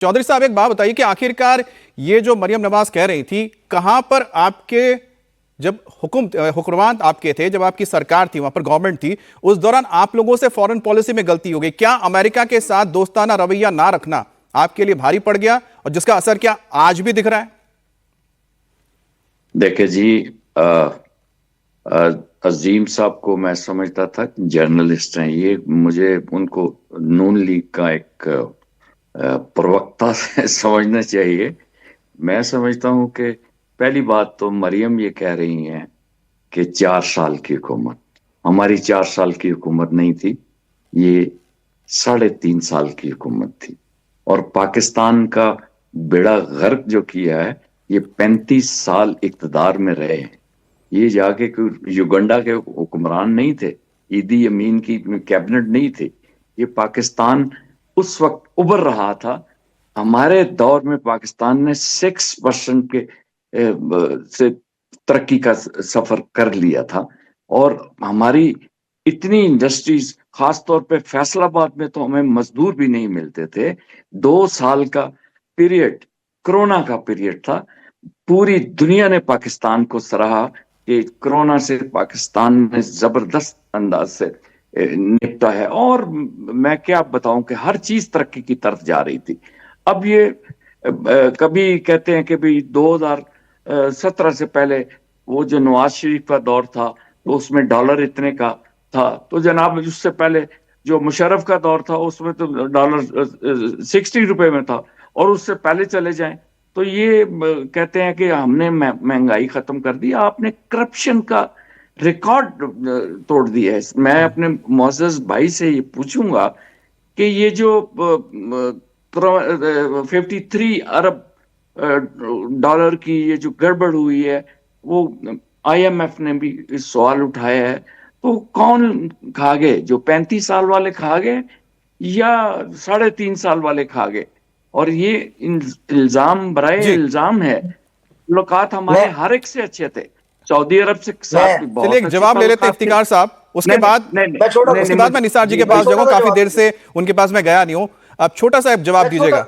چودھری صاحب ایک بات بتائیے کہ آخرکار یہ جو مریم نواز کہہ رہی تھی، کہاں پر آپ کے جب حکمران آپ کے تھے، جب آپ کی سرکار تھی، وہاں پر گورنمنٹ تھی، اس دوران آپ لوگوں سے فورن پالیسی میں غلطی ہو گئی؟ کیا امریکہ کے ساتھ دوستانہ رویہ نہ رکھنا آپ کے لیے بھاری پڑ گیا، اور جس کا اثر کیا آج بھی دکھ رہا ہے؟ دیکھیں جی، عظیم صاحب کو میں سمجھتا تھا جرنلسٹ ہیں، یہ مجھے ان کو نون لیگ کا ایک پروکتا سے سمجھنا چاہیے۔ میں سمجھتا ہوں کہ پہلی بات تو مریم یہ کہہ رہی ہیں کہ 4 سال کی حکومت، ہماری 4 سال کی حکومت نہیں تھی، یہ 3.5 سال کی حکومت تھی، اور پاکستان کا بیڑا غرق جو کیا ہے، یہ 35 سال اقتدار میں رہے ہیں۔ یہ جا کے یوگنڈا کے حکمران نہیں تھے، ایدی امین کی کیبنٹ نہیں تھے، یہ پاکستان اس وقت ابھر رہا تھا۔ ہمارے دور میں پاکستان نے 6% کے سے ترقی کا سفر کر لیا تھا، اور ہماری اتنی انڈسٹریز، خاص طور پہ فیصل آباد میں تو ہمیں مزدور بھی نہیں ملتے تھے۔ 2 سال کا پیریڈ کرونا کا پیریڈ تھا، پوری دنیا نے پاکستان کو سراہا کہ کرونا سے پاکستان نے زبردست انداز سے نپٹا ہے، اور میں کیا بتاؤں کہ ہر چیز ترقی کی طرف جا رہی تھی۔ اب یہ کبھی کہتے ہیں کہ 2017 سے پہلے وہ جو نواز شریف کا دور تھا تو اس میں ڈالر اتنے کا تھا، تو جناب اس سے پہلے جو مشرف کا دور تھا اس میں تو ڈالر 60 روپے میں تھا، اور اس سے پہلے چلے جائیں تو یہ کہتے ہیں کہ ہم نے مہنگائی ختم کر دی۔ آپ نے کرپشن کا ریکارڈ توڑ دیا ہے۔ میں اپنے معزز بھائی سے یہ پوچھوں گا کہ یہ جو 53 ارب ڈالر کی یہ جو گڑبڑ ہوئی ہے، وہ IMF نے بھی اس سوال اٹھایا ہے، تو کون کھا گئے؟ جو 35 سال والے کھا گئے یا 3.5 سال والے کھا گئے؟ اور یہ الزام برائے الزام ہے۔ تعلقات ہمارے ہر ایک سے اچھے تھے، سعودی عرب سے ساتھ بھی بہت چلیے ایک جواب لے لیتے افتخار صاحب، اس کے بعد میں نثار جی کے پاس جاؤں گا، کافی دیر سے ان کے پاس میں گیا نہیں ہوں، اب چھوٹا سا جواب دیجیے گا۔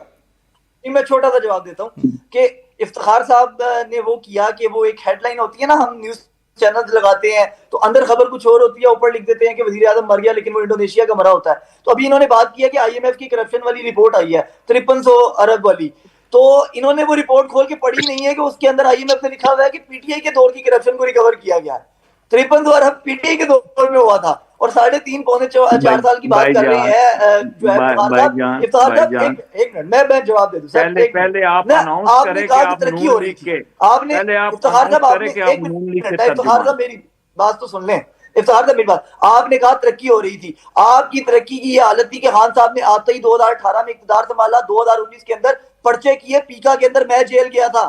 میں چھوٹا سا جواب دیتا ہوں کہ افتخار صاحب نے وہ کیا کہ وہ ایک ہیڈ لائن ہوتی ہے نا، ہم نیوز چینل لگاتے ہیں تو اندر خبر کچھ اور ہوتی ہے، اوپر لکھ دیتے ہیں کہ وزیر اعظم مر گیا لیکن وہ انڈونیشیا کا مرا ہوتا ہے۔ تو ابھی انہوں نے بات کیا کہ IMF کی کرپشن والی رپورٹ آئی ہے 5300 ارب والی، تو انہوں نے وہ رپورٹ کھول کے پڑھی نہیں ہے کہ اس کے اندر IMF نے لکھا ہوا ہے کہ PTI کے دور کی کرپشن کو ریکور کیا گیا ہے۔ 5300 ارب PTI کے دور میں ہوا تھا، اور 3.5 پونے 4 سال کی بات کر رہے ہیں جو ہے افتخار صاحب۔ ایک منٹ میں جواب دے دوں، پہلے آپ اناؤنس کریں کہ آپ ترقی ہو رہی تھی، آپ نے افتخار صاحب، آپ نے ایک منٹ افتخار صاحب میری بات تو سن لیں، افتخار صاحب میری بات، آپ نے کہا ترقی ہو رہی تھی، آپ کی ترقی کی یہ حالت تھی کہ خان صاحب نے آتے ہی 2018 میں اقتدار سنبھالا، 2019 کے اندر پرچے کیے، پیکا کے اندر میں جیل گیا تھا،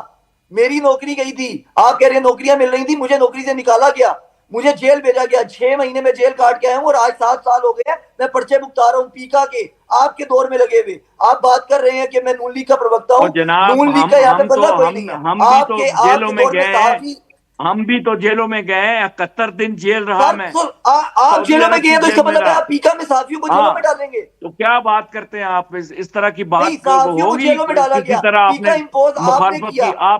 میری نوکری گئی تھی، آپ کہہ رہے ہیں نوکریاں مل رہی تھی، مجھے نوکری سے نکالا گیا، مجھے جیل بھیجا گیا، 6 مہینے میں جیل کاٹ کے آیا ہوں، اور آج 7 سال ہو گئے ہیں میں پرچے بھگتا رہا ہوں پیکا کے، آپ کے دور میں لگے ہوئے۔ آپ بات کر رہے ہیں کہ میں نون لیگ کا پروکتا ہوں، نون لیگ کا یہاں پہ بندہ کوئی نہیں ہے، آپ کے دور میں صحافی، ہم بھی تو جیلوں میں گئے، 71 دن جیل رہا میں۔ آپ جیلوں میں گئے تو اس کا مطلب ہے آپ پیکا میں صحافیوں کو جیلوں میں ڈالیں گے؟ تو کیا بات کرتے ہیں آپ؟ اس طرح کی بات صحافیوں کو جیلوں میں ڈالا گیا، پیکا امپوز آپ نے کیا۔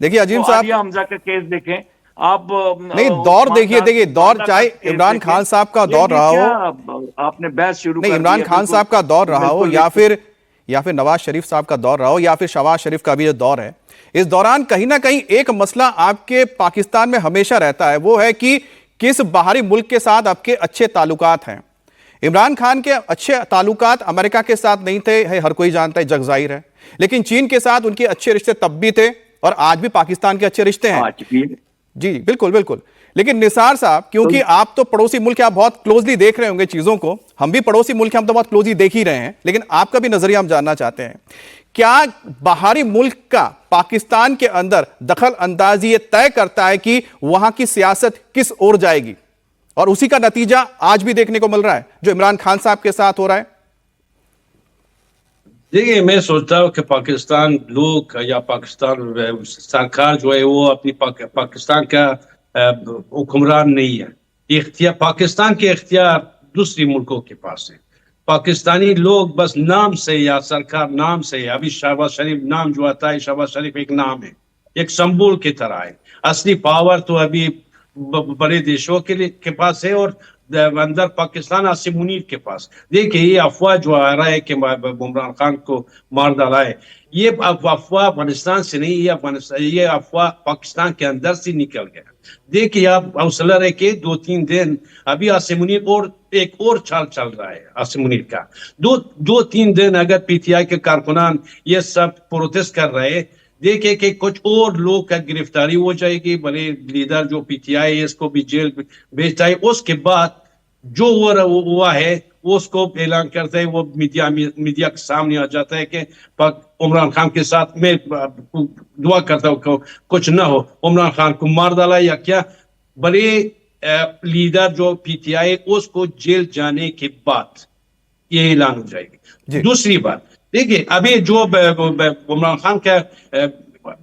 دیکھیے عظیم صاحب، حمزہ کا کیس دیکھیں آپ، نہیں دور دیکھیے دور چاہے عمران خان صاحب کا دور رہا ہو، آپ نے بحث شروع کر نہیں عمران خان صاحب کا دور رہا ہو، یا پھر نواز شریف صاحب کا دور رہا ہو، یا پھر شہباز شریف کا بھی جو دور ہے، اس دوران کہیں نہ کہیں ایک مسئلہ آپ کے پاکستان میں ہمیشہ رہتا ہے، وہ ہے کہ کس باہری ملک کے ساتھ آپ کے اچھے تعلقات ہیں۔ عمران خان کے اچھے تعلقات امریکہ کے ساتھ نہیں تھے، ہر کوئی جانتا ہے، جگ ظاہر ہے، لیکن چین کے ساتھ ان کے اچھے رشتے تب بھی تھے، اور آج بھی پاکستان کے اچھے رشتے ہیں۔ جی بالکل بالکل، لیکن نثار صاحب، کیونکہ آپ تو پڑوسی ملک ہیں، آپ بہت کلوزلی دیکھ رہے ہوں گے چیزوں کو، ہم بھی پڑوسی ملک ہیں، ہم تو بہت کلوزلی دیکھ ہی رہے ہیں، لیکن آپ کا بھی نظریہ ہم جاننا چاہتے ہیں۔ کیا باہری ملک کا پاکستان کے اندر دخل اندازی یہ طے کرتا ہے کہ وہاں کی سیاست کس اور جائے گی؟ اور اسی کا نتیجہ آج بھی دیکھنے کو مل رہا ہے جو عمران خان صاحب کے ساتھ ہو رہا ہے۔ دیکھیے میں سوچتا ہوں کہ پاکستان لوگ یا پاکستان سرکار جو ہے وہ اپنی پاکستان کا حکمران نہیں ہے، پاکستان کے اختیار دوسری ملکوں کے پاس ہے۔ پاکستانی لوگ بس نام سے یا سرکار نام سے، ابھی شہباز شریف نام جو آتا ہے، شہباز شریف ایک نام ہے، ایک سمبول کی طرح ہے. اصلی پاور تو ابھی بڑے دیشوں کے پاس ہے، اور اندر پاکستان آصم منیر کے پاس. دیکھیں یہ افواہ جو آ رہا ہے کہ عمران خان کو مار ڈالا ہے، یہ افواہ افغانستان سے نہیں، یہ افواہ پاکستان کے اندر سے نکل گیا. دیکھیے آپ حوصلہ رکھے، 2-3 دن ابھی آصم منیر اور ایک اور چال چل رہا ہے آصم منیر کا. 2-3 دن اگر پی ٹی آئی کے کارکنان یہ سب پروٹیسٹ کر رہے، دیکھیں کہ کچھ اور لوگ کا گرفتاری ہو جائے گی. بڑے لیڈر جو پی ٹی آئی اس کو بھی جیل بھیجتا ہے. اس کے بعد جو ہوا ہے اس کو اعلان کرتا ہے، وہ میڈیا کے سامنے آ جاتا ہے کہ عمران خان کے ساتھ میں دعا کرتا ہوں کہ کچھ نہ ہو، عمران خان کو مار ڈالا یا کیا. بڑے لیڈر جو پی ٹی آئی اس کو جیل جانے کے بعد یہ اعلان ہو جائے گی. دوسری بات دیکھیے، ابھی جو عمران خان کا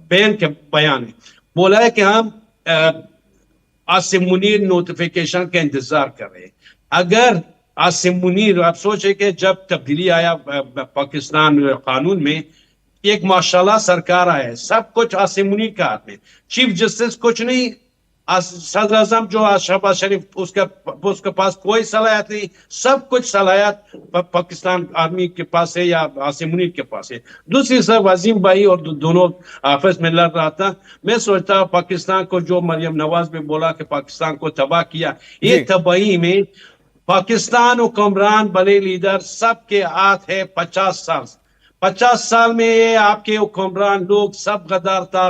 بیان ہے، بولا ہے کہ ہم آصم منیر نوٹیفیکیشن کا انتظار کر رہے ہیں. اگر آصم منیر، آپ سوچیں کہ جب تبدیلی آیا پاکستان قانون میں، ایک ماشاءاللہ سرکار آیا، سب کچھ آصم منیر کا ہاتھ میں، چیف جسٹس کچھ نہیں، صدر اعظم جو شہباز شریف اس کے پاس کوئی صلاحیت نہیں، سب کچھ صلاحیت پاکستان آرمی کے پاس ہے یا آصم منیر کے پاس ہے. دوسری سب عظیم بھائی اور دونوں آپس میں لڑ رہا تھا. میں سوچتا ہوں پاکستان کو جو مریم نواز میں بولا کہ پاکستان کو تباہ کیا، یہ تباہی میں پاکستان حکمران بڑے لیڈر سب کے ہاتھ ہے. 50 سال میں یہ آپ کے حکمران لوگ سب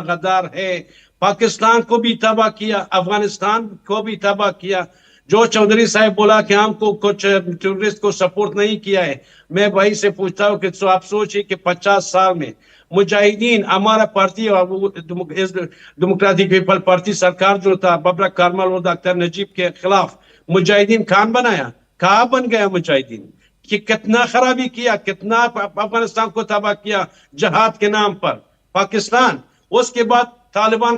غدار ہے. پاکستان کو بھی تباہ کیا، افغانستان کو بھی تباہ کیا. جو چودھری صاحب بولا کہ ہم کو کچھ ٹیورسٹ کو سپورٹ نہیں کیا ہے، میں بھائی سے پوچھتا ہوں کہ آپ سوچیں کہ 50 سال میں مجاہدین، ہمارا پارٹی ڈیموکریٹک پیپل پارٹی سرکار جو تھا ببرک کارمل اور ڈاکٹر نجیب کے خلاف مجاہدین خان بنایا، کہاں بن گیا مجاہدین؟ کہ کتنا خرابی کیا، کتنا افغانستان کو تباہ کیا جہاد کے نام پر پاکستان. اس کے بعد طالبان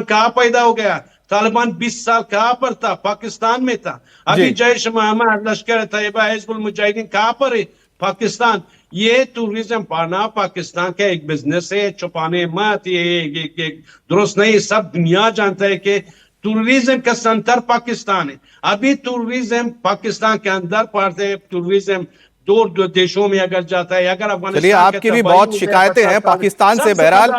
کہاں پیدا ہو گیا؟ طالبان 20 سال کہاں پر تھا؟ پاکستان میں تھا. ابھی جیش محمد، لشکر طیبہ، حزب المجاہدین کہاں پر ہے؟ پاکستان. یہ ٹوریزم پانا پاکستان کا ایک بزنس ہے، چھپانے مت، یہ درست نہیں. سب دنیا جانتا ہے کہ ٹوریزم کا سنٹر پاکستان ہے. ابھی ٹوریزم پاکستان کے اندر پڑتے، ٹوریزم دور دیشوں میں اگر جاتا ہے، اگر افغانستان، چلیے آپ کی بھی بہت شکایتیں ہیں پاکستان سے. بہرحال